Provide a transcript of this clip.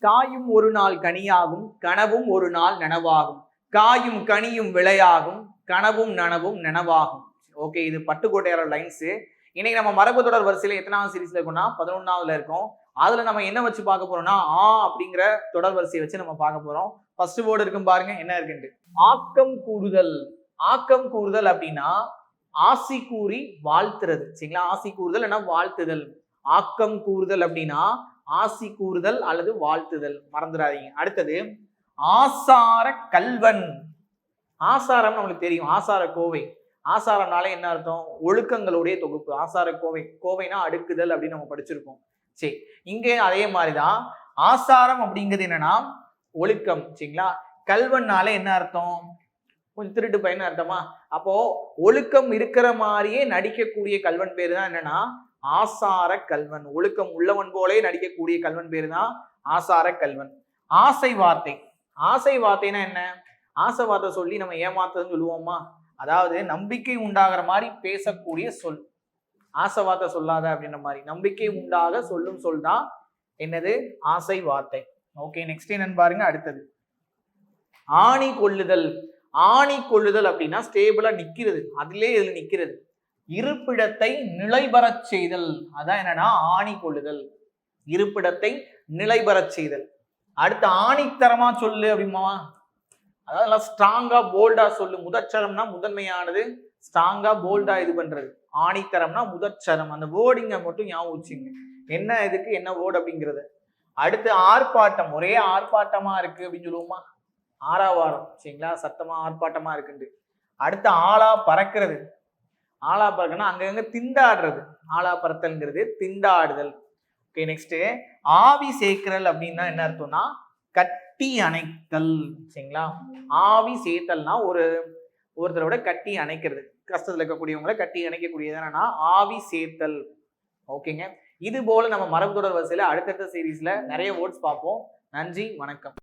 காயும் ஒரு நாள் கனியாகும், கனவும் ஒரு நாள் நனவாகும். காயும் கனியும் விளையாகும், கனவும் நனவும் நனவாகும். ஓகே, இது பட்டுக்கோட்டையாரோட லைன்ஸ். இன்னைக்கு நம்ம மரபு தொடர் வரிசையில எத்தனாவது சீரீஸ்ல இருக்கோம்னா 11ஆவதுல இருக்கோம். அதுல நம்ம என்ன வச்சு பார்க்க போறோம்னா அப்படிங்கிற தொடர் வரிசையை வச்சு நம்ம பார்க்க போறோம். ஃபர்ஸ்ட் வேர்டு இருக்கும் பாருங்க, என்ன இருக்குன்னு. ஆக்கம் கூறுதல். ஆக்கம் கூறுதல் அப்படின்னா ஆசி கூறி வாழ்த்துறது. சரிங்களா, ஆசி கூறுதல் என்ன வாழ்த்துதல். ஆக்கம் கூறுதல் அப்படின்னா ஆசி கூறுதல் அல்லது வாழ்த்துதல், மறந்துடாதீங்க. அடுத்தது ஆசார கல்வன். ஆசாரம் நம்மளுக்கு தெரியும், ஆசார கோவை. ஆசாரம்னாலே என்ன அர்த்தம்? ஒழுக்கங்களுடைய தொகுப்பு. ஆசார கோவை, கோவைனா அடுக்குதல் அப்படின்னு நம்ம படிச்சிருக்கோம். சரி, இங்கே அதே மாதிரிதான் ஆசாரம் அப்படிங்கிறது என்னன்னா ஒழுக்கம். சரிங்களா, கல்வன்னாலே என்ன அர்த்தம்? கொஞ்சம் திருட்டு பையன் அர்த்தமா? அப்போ ஒழுக்கம் இருக்கிற மாதிரியே நடிக்கக்கூடிய கல்வன் பேரு தான் என்னன்னா ஆசார கல்வன். ஒழுக்கம் உள்ளவன் போலே நடிக்கக்கூடிய கல்வன் பேரு தான் ஆசார கல்வன். ஆசை வார்த்தை. ஆசை வார்த்தைனா என்ன? ஆசை வார்த்தை சொல்லி நம்ம ஏமாத்துறதுன்னு சொல்லுவோமா? அதாவது நம்பிக்கை உண்டாகிற மாதிரி பேசக்கூடிய சொல். ஆசை வார்த்தை சொல்லாத அப்படின்ற மாதிரி நம்பிக்கை உண்டாக சொல்லும் சொல் தான் என்னது? ஆசை வார்த்தை. ஓகே, நெக்ஸ்ட் என்னன்னு பாருங்க. அடுத்தது ஆணி கொள்ளுதல். ஆணி கொள்ளுதல் அப்படின்னா ஸ்டேபிளா நிக்கிறது, அதிலே இதுல நிக்கிறது. இருப்பிடத்தை நிலைபெறச் செய்தல், அதான் என்னன்னா ஆணி கொள்ளுதல். இருப்பிடத்தை நிலைபெறச் செய்தல். அடுத்து ஆணித்தரமா சொல்லு அப்படிமா, அதாவது ஸ்ட்ராங்கா போல்டா சொல்லு. முதற்சரம்னா முதன்மையானது, ஸ்ட்ராங்கா போல்டா இது பண்றது. ஆணித்தரம்னா முதற்சரம். அந்த வேர்டிங்க மட்டும் ஞாபகம் வச்சுங்க, என்ன இதுக்கு என்ன வேர்டு அப்படிங்கிறது. அடுத்து ஆர்ப்பாட்டம். ஒரே ஆர்ப்பாட்டமா இருக்கு அப்படின்னு சொல்லுவோமா? ஆறாவாரம். சரிங்களா, சத்தமா ஆர்ப்பாட்டமா இருக்குண்டு. அடுத்து ஆளா பறக்கிறது. ஆளா பறக்கனா அங்கங்க திண்டாடுறது. ஆளா பறத்தல்ங்கிறது திண்டாடுதல். ஓகே, நெக்ஸ்ட் ஆவி சேர்க்கிறல் அப்படின்னா என்ன அர்த்தம்னா கட்டி அணைத்தல். சரிங்களா, ஆவி சேர்த்தல்னா ஒருத்தரோட கட்டி அணைக்கிறது. கஷ்டத்துல இருக்கக்கூடியவங்களை கட்டி அணைக்கக்கூடியது என்னன்னா ஆவி சேர்த்தல். ஓகேங்க, இது போல நம்ம மரபு தொடர் வரிசையில அடுத்தடுத்த சீரீஸ்ல நிறைய வேர்ட்ஸ் பார்ப்போம். நன்றி, வணக்கம்.